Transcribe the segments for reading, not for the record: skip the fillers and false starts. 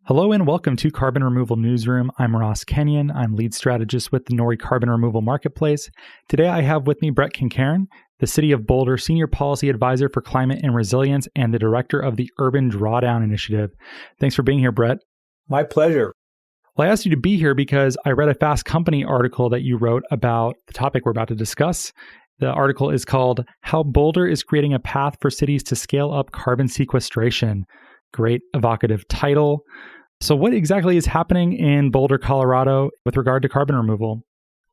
Hello and welcome to Carbon Removal Newsroom. I'm Ross Kenyon. I'm lead strategist with the Nori Carbon Removal Marketplace. Today I have with me Brett KenCairn, the City of Boulder Senior Policy Advisor for Climate and Resilience and the Director of the Urban Drawdown Initiative. Thanks for being here, Brett. My pleasure. Well, I asked you to be here because I read a Fast Company article that you wrote about the topic we're about to discuss. The article is called How Boulder is Creating a Path for Cities to Scale Up Carbon Sequestration. Great evocative title. So what exactly is happening in Boulder, Colorado with regard to carbon removal?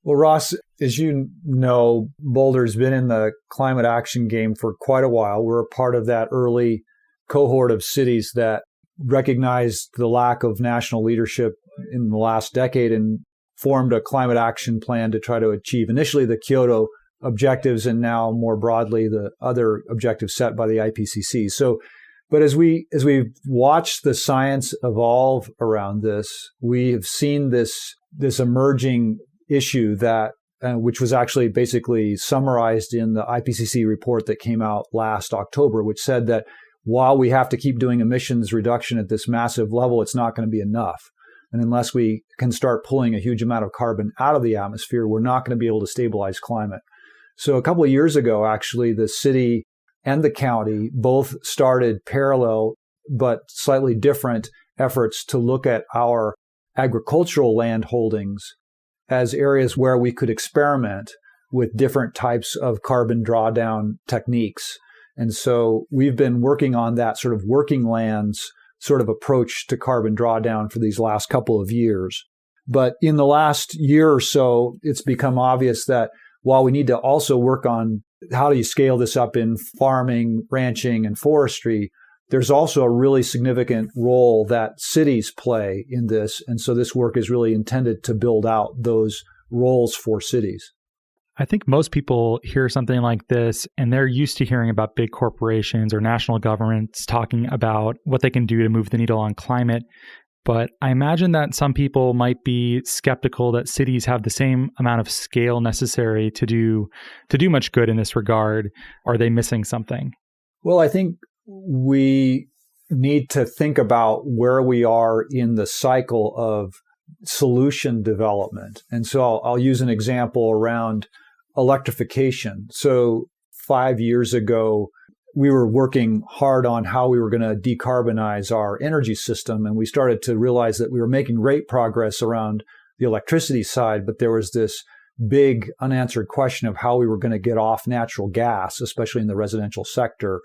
Well, Ross, as you know, Boulder's been in the climate action game for quite a while. We're a part of that early cohort of cities that recognized the lack of national leadership in the last decade and formed a climate action plan to try to achieve initially the Kyoto objectives and now more broadly the other objectives set by the IPCC. But as we've watched the science evolve around this, we have seen this emerging issue that which was actually basically summarized in the IPCC report that came out last October, which said that while we have to keep doing emissions reduction at this massive level, it's not going to be enough. And unless we can start pulling a huge amount of carbon out of the atmosphere, we're not going to be able to stabilize climate. So a couple of years ago, actually, the city and the county both started parallel but slightly different efforts to look at our agricultural land holdings as areas where we could experiment with different types of carbon drawdown techniques. And so we've been working on that sort of working lands sort of approach to carbon drawdown for these last couple of years. But in the last year or so, it's become obvious that while we need to also work on how do you scale this up in farming, ranching, and forestry, there's also a really significant role that cities play in this. And so this work is really intended to build out those roles for cities. I think most people hear something like this and they're used to hearing about big corporations or national governments talking about what they can do to move the needle on climate. But I imagine that some people might be skeptical that cities have the same amount of scale necessary to do much good in this regard. Are they missing something? Well, I think we need to think about where we are in the cycle of solution development. And so I'll use an example around electrification. So 5 years ago, we were working hard on how we were going to decarbonize our energy system. And we started to realize that we were making great progress around the electricity side, but there was this big unanswered question of how we were going to get off natural gas, especially in the residential sector.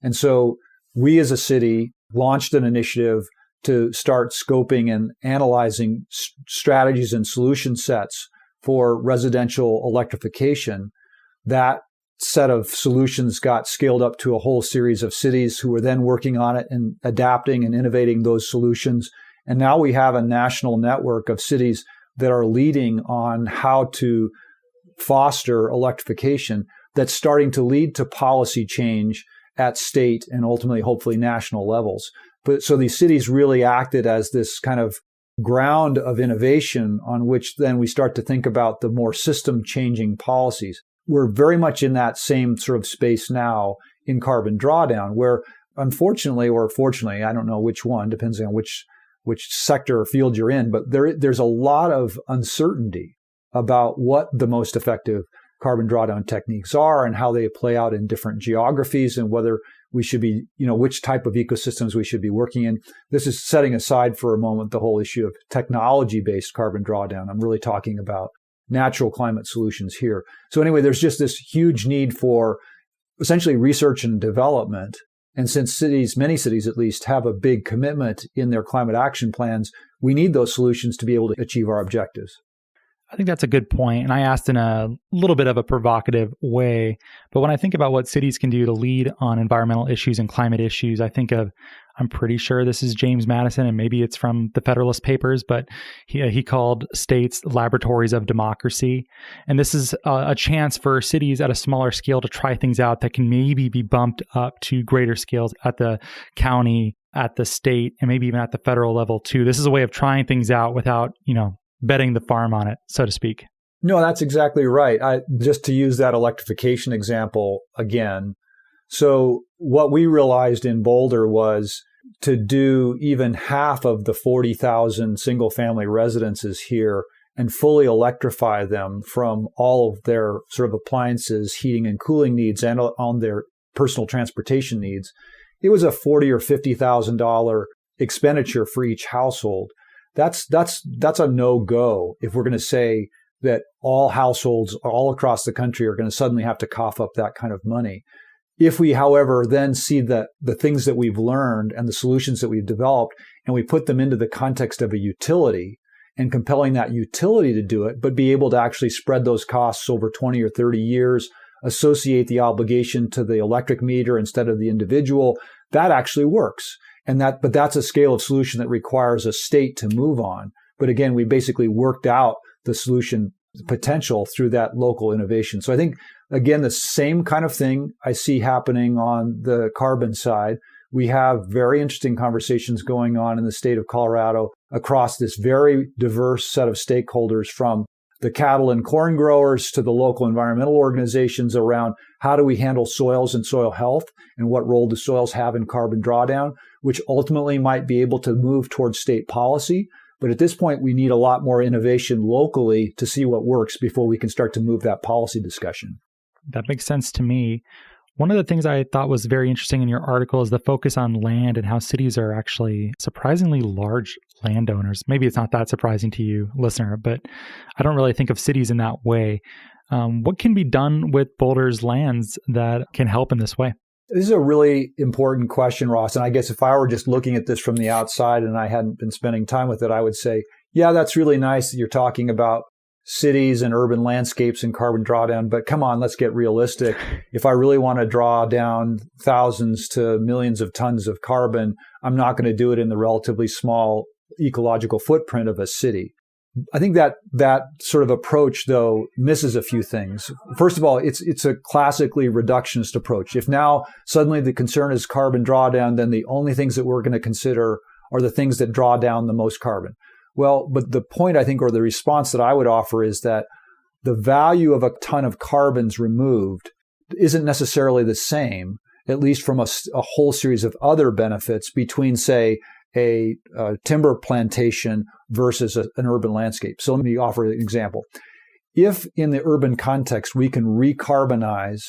And so we as a city launched an initiative to start scoping and analyzing strategies and solution sets for residential electrification. That set of solutions got scaled up to a whole series of cities who were then working on it and adapting and innovating those solutions. And now we have a national network of cities that are leading on how to foster electrification that's starting to lead to policy change at state and ultimately, hopefully, national levels. But so these cities really acted as this kind of ground of innovation on which then we start to think about the more system-changing policies. We're very much in that same sort of space now in carbon drawdown, where unfortunately or fortunately, I don't know which one, depends on which sector or field you're in, but there's a lot of uncertainty about what the most effective carbon drawdown techniques are and how they play out in different geographies and whether we should be, which type of ecosystems we should be working in. This is setting aside for a moment the whole issue of technology-based carbon drawdown. I'm really talking about natural climate solutions here. So anyway, there's just this huge need for essentially research and development. And since many cities at least, have a big commitment in their climate action plans, we need those solutions to be able to achieve our objectives. I think that's a good point. And I asked in a little bit of a provocative way, but when I think about what cities can do to lead on environmental issues and climate issues, I'm pretty sure this is James Madison, and maybe it's from the Federalist Papers, but he called states laboratories of democracy. And this is a chance for cities at a smaller scale to try things out that can maybe be bumped up to greater scales at the county, at the state, and maybe even at the federal level too. This is a way of trying things out without, betting the farm on it, so to speak. No, that's exactly right. Just to use that electrification example again. So what we realized in Boulder was to do even half of the 40,000 single-family residences here and fully electrify them from all of their sort of appliances, heating and cooling needs, and on their personal transportation needs, it was a $40,000 or $50,000 expenditure for each household. That's a no-go if we're going to say that all households all across the country are going to suddenly have to cough up that kind of money. If we, however, then see the things that we've learned and the solutions that we've developed, and we put them into the context of a utility and compelling that utility to do it, but be able to actually spread those costs over 20 or 30 years, associate the obligation to the electric meter instead of the individual, that actually works. But that's a scale of solution that requires a state to move on. But again, we basically worked out the solution potential through that local innovation. So I think, again, the same kind of thing I see happening on the carbon side. We have very interesting conversations going on in the state of Colorado across this very diverse set of stakeholders, from the cattle and corn growers to the local environmental organizations, around how do we handle soils and soil health and what role do soils have in carbon drawdown, which ultimately might be able to move towards state policy. But at this point, we need a lot more innovation locally to see what works before we can start to move that policy discussion. That makes sense to me. One of the things I thought was very interesting in your article is the focus on land and how cities are actually surprisingly large landowners. Maybe it's not that surprising to you, listener, but I don't really think of cities in that way. What can be done with Boulder's lands that can help in this way? This is a really important question, Ross. And I guess if I were just looking at this from the outside and I hadn't been spending time with it, I would say, yeah, that's really nice that you're talking about cities and urban landscapes and carbon drawdown. But come on, let's get realistic. If I really want to draw down thousands to millions of tons of carbon, I'm not going to do it in the relatively small ecological footprint of a city. I think that sort of approach, though, misses a few things. First of all, it's a classically reductionist approach. If now suddenly the concern is carbon drawdown, then the only things that we're going to consider are the things that draw down the most carbon. Well, but the point, I think, or the response that I would offer is that the value of a ton of carbons removed isn't necessarily the same, at least from a whole series of other benefits between, say, a timber plantation versus an urban landscape. So let me offer an example. If in the urban context we can recarbonize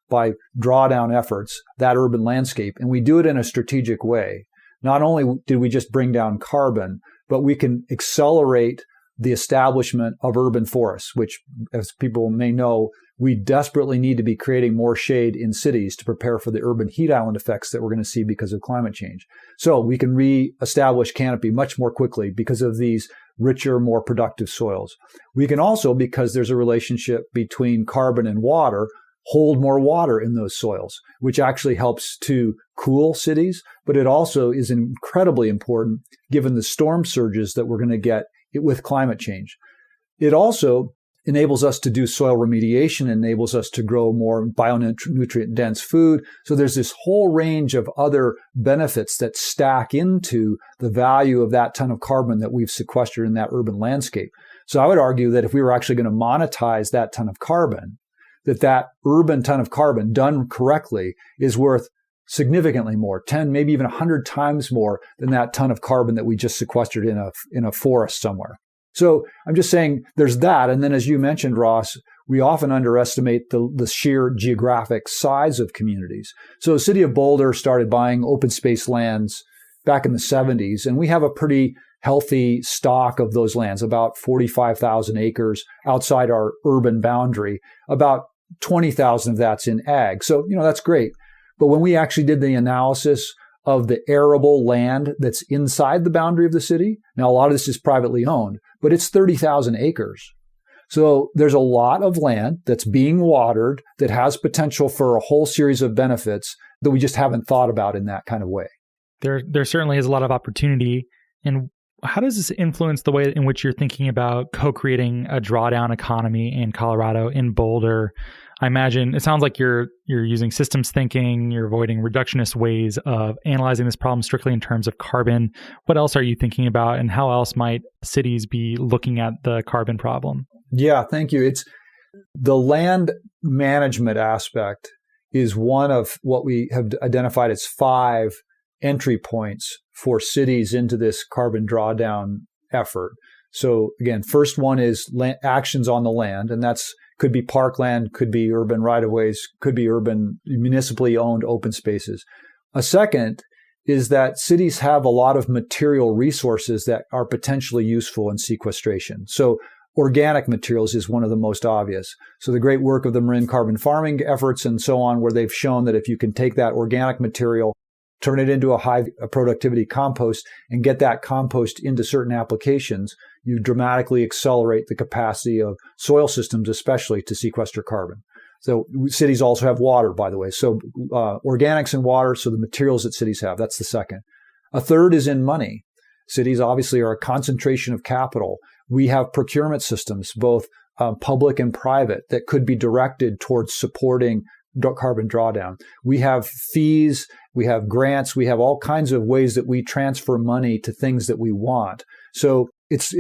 by drawdown efforts that urban landscape, and we do it in a strategic way, not only did we just bring down carbon, but we can accelerate the establishment of urban forests, which, as people may know, we desperately need to be creating more shade in cities to prepare for the urban heat island effects that we're going to see because of climate change. So we can reestablish canopy much more quickly because of these richer, more productive soils. We can also, because there's a relationship between carbon and water, hold more water in those soils, which actually helps to cool cities, but it also is incredibly important given the storm surges that we're going to get with climate change. It also enables us to do soil remediation, enables us to grow more bionutrient-dense food. So there's this whole range of other benefits that stack into the value of that ton of carbon that we've sequestered in that urban landscape. So I would argue that if we were actually going to monetize that ton of carbon, that urban ton of carbon done correctly is worth significantly more, 10, maybe even 100 times more than that ton of carbon that we just sequestered in a forest somewhere. So I'm just saying there's that. And then, as you mentioned, Ross, we often underestimate the sheer geographic size of communities. So the City of Boulder started buying open space lands back in the 70s, and we have a pretty healthy stock of those lands, about 45,000 acres outside our urban boundary. About 20,000 of that's in ag. So, that's great. But when we actually did the analysis of the arable land that's inside the boundary of the city, now a lot of this is privately owned, but it's 30,000 acres. So there's a lot of land that's being watered that has potential for a whole series of benefits that we just haven't thought about in that kind of way. There certainly is a lot of opportunity. And how does this influence the way in which you're thinking about co-creating a drawdown economy in Colorado, in Boulder? I imagine it sounds like you're using systems thinking, you're avoiding reductionist ways of analyzing this problem strictly in terms of carbon. What else are you thinking about, and how else might cities be looking at the carbon problem? Yeah, thank you. It's the land management aspect is one of what we have identified as 5 entry points for cities into this carbon drawdown effort. So again, first one is actions on the land, and that's could be parkland, could be urban right-of-ways, could be urban municipally owned open spaces. A second is that cities have a lot of material resources that are potentially useful in sequestration. So organic materials is one of the most obvious. So the great work of the marine carbon farming efforts and so on, where they've shown that if you can take that organic material, turn it into a high productivity compost and get that compost into certain applications, you dramatically accelerate the capacity of soil systems, especially to sequester carbon. So cities also have water, by the way. So organics and water, so the materials that cities have, that's the second. A third is in money. Cities obviously are a concentration of capital. We have procurement systems, both public and private, that could be directed towards supporting carbon drawdown. We have fees, we have grants, we have all kinds of ways that we transfer money to things that we want. So it's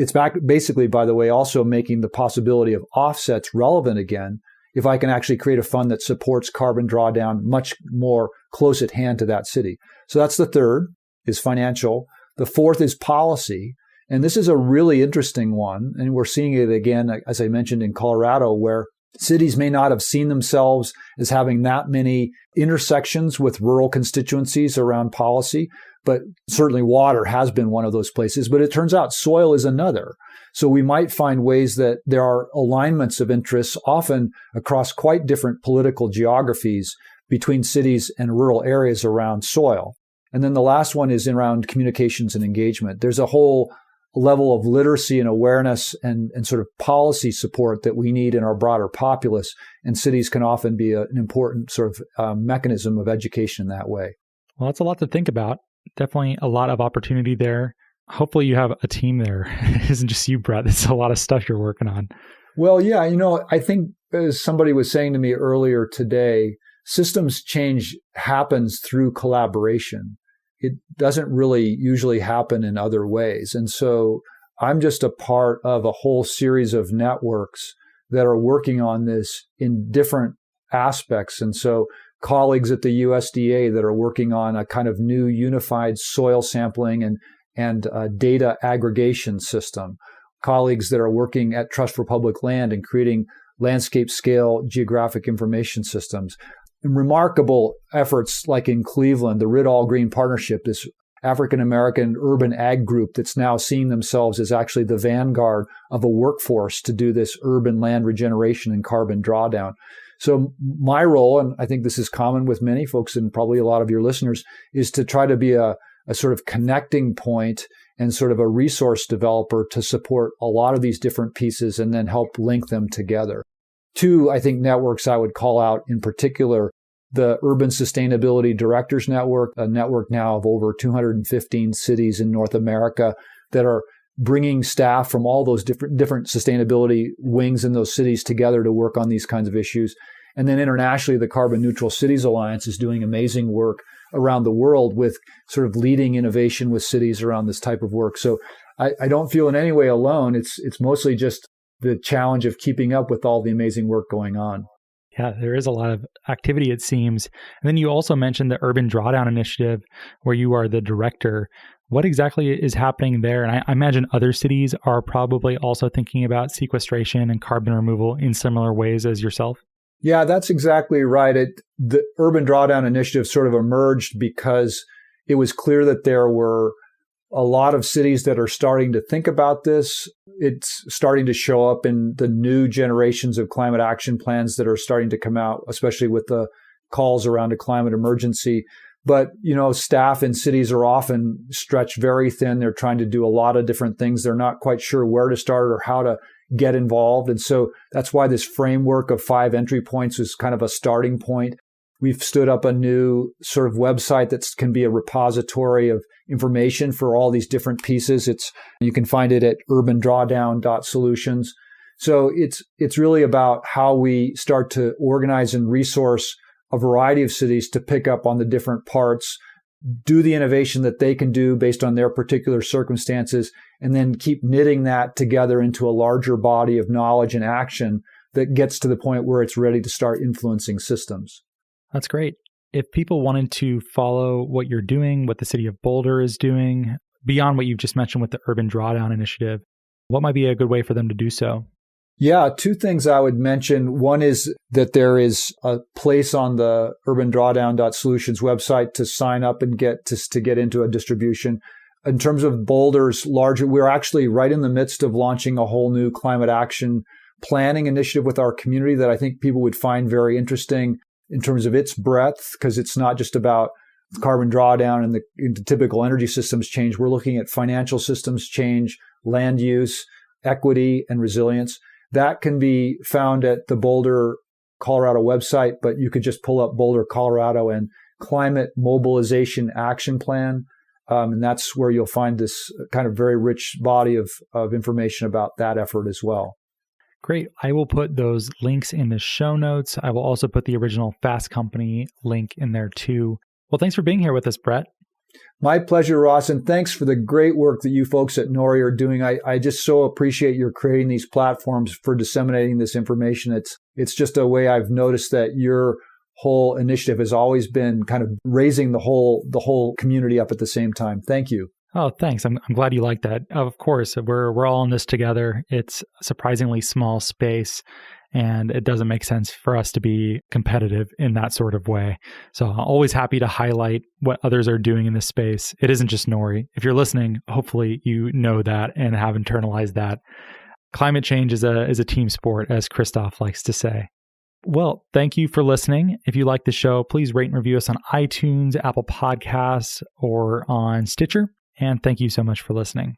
basically, by the way, also making the possibility of offsets relevant again, if I can actually create a fund that supports carbon drawdown much more close at hand to that city. So that's the third, is financial. The fourth is policy. And this is a really interesting one. And we're seeing it again, as I mentioned, in Colorado, where cities may not have seen themselves as having that many intersections with rural constituencies around policy, but certainly water has been one of those places. But it turns out soil is another. So we might find ways that there are alignments of interests, often across quite different political geographies between cities and rural areas around soil. And then the last one is around communications and engagement. There's a whole level of literacy and awareness and sort of policy support that we need in our broader populace. And cities can often be an important sort of mechanism of education in that way. Well, that's a lot to think about. Definitely a lot of opportunity there. Hopefully you have a team there. It isn't just you, Brett. It's a lot of stuff you're working on. Well, yeah, I think as somebody was saying to me earlier today, systems change happens through collaboration. It doesn't really usually happen in other ways. And so I'm just a part of a whole series of networks that are working on this in different aspects. And so colleagues at the USDA that are working on a kind of new unified soil sampling and data aggregation system. Colleagues that are working at Trust for Public Land and creating landscape scale geographic information systems. Remarkable efforts like in Cleveland, the Rid-All Green Partnership, this African-American urban ag group that's now seeing themselves as actually the vanguard of a workforce to do this urban land regeneration and carbon drawdown. So my role, and I think this is common with many folks and probably a lot of your listeners, is to try to be a sort of connecting point and sort of a resource developer to support a lot of these different pieces and then help link them together. Two, I think, networks I would call out in particular, the Urban Sustainability Directors Network, a network now of over 215 cities in North America that are bringing staff from all those different sustainability wings in those cities together to work on these kinds of issues. And then internationally, the Carbon Neutral Cities Alliance is doing amazing work around the world with sort of leading innovation with cities around this type of work. So I don't feel in any way alone. It's mostly just the challenge of keeping up with all the amazing work going on. Yeah, there is a lot of activity, it seems. And then you also mentioned the Urban Drawdown Initiative, where you are the director. What exactly is happening there? And I imagine other cities are probably also thinking about sequestration and carbon removal in similar ways as yourself. Yeah, that's exactly right. The Urban Drawdown Initiative sort of emerged because it was clear that there were a lot of cities that are starting to think about this. It's starting to show up in the new generations of climate action plans that are starting to come out, especially with the calls around a climate emergency. But, staff in cities are often stretched very thin. They're trying to do a lot of different things. They're not quite sure where to start or how to get involved. And so that's why this framework of 5 entry points is kind of a starting point. We've stood up a new sort of website that can be a repository of information for all these different pieces. You can find it at urbandrawdown.solutions. So it's really about how we start to organize and resource a variety of cities to pick up on the different parts, do the innovation that they can do based on their particular circumstances, and then keep knitting that together into a larger body of knowledge and action that gets to the point where it's ready to start influencing systems. That's great. If people wanted to follow what you're doing, what the City of Boulder is doing, beyond what you've just mentioned with the Urban Drawdown Initiative, what might be a good way for them to do so? Yeah, two things I would mention. One is that there is a place on the urbandrawdown.solutions website to sign up and get into a distribution. In terms of Boulder's larger, we're actually right in the midst of launching a whole new climate action planning initiative with our community that I think people would find very interesting in terms of its breadth, because it's not just about carbon drawdown and the typical energy systems change. We're looking at financial systems change, land use, equity, and resilience. That can be found at the Boulder, Colorado website, but you could just pull up Boulder, Colorado and Climate Mobilization Action Plan. And that's where you'll find this kind of very rich body of information about that effort as well. Great. I will put those links in the show notes. I will also put the original Fast Company link in there too. Well, thanks for being here with us, Brett. My pleasure, Ross, and thanks for the great work that you folks at NORI are doing. I just so appreciate your creating these platforms for disseminating this information. It's just a way I've noticed that your whole initiative has always been kind of raising the whole community up at the same time. Thank you. Oh, thanks. I'm glad you like that. Of course, we're all in this together. It's a surprisingly small space, and it doesn't make sense for us to be competitive in that sort of way. So I'm always happy to highlight what others are doing in this space. It isn't just NORI. If you're listening, hopefully you know that and have internalized that. Climate change is a team sport, as Christoph likes to say. Well, thank you for listening. If you like the show, please rate and review us on iTunes, Apple Podcasts, or on Stitcher. And thank you so much for listening.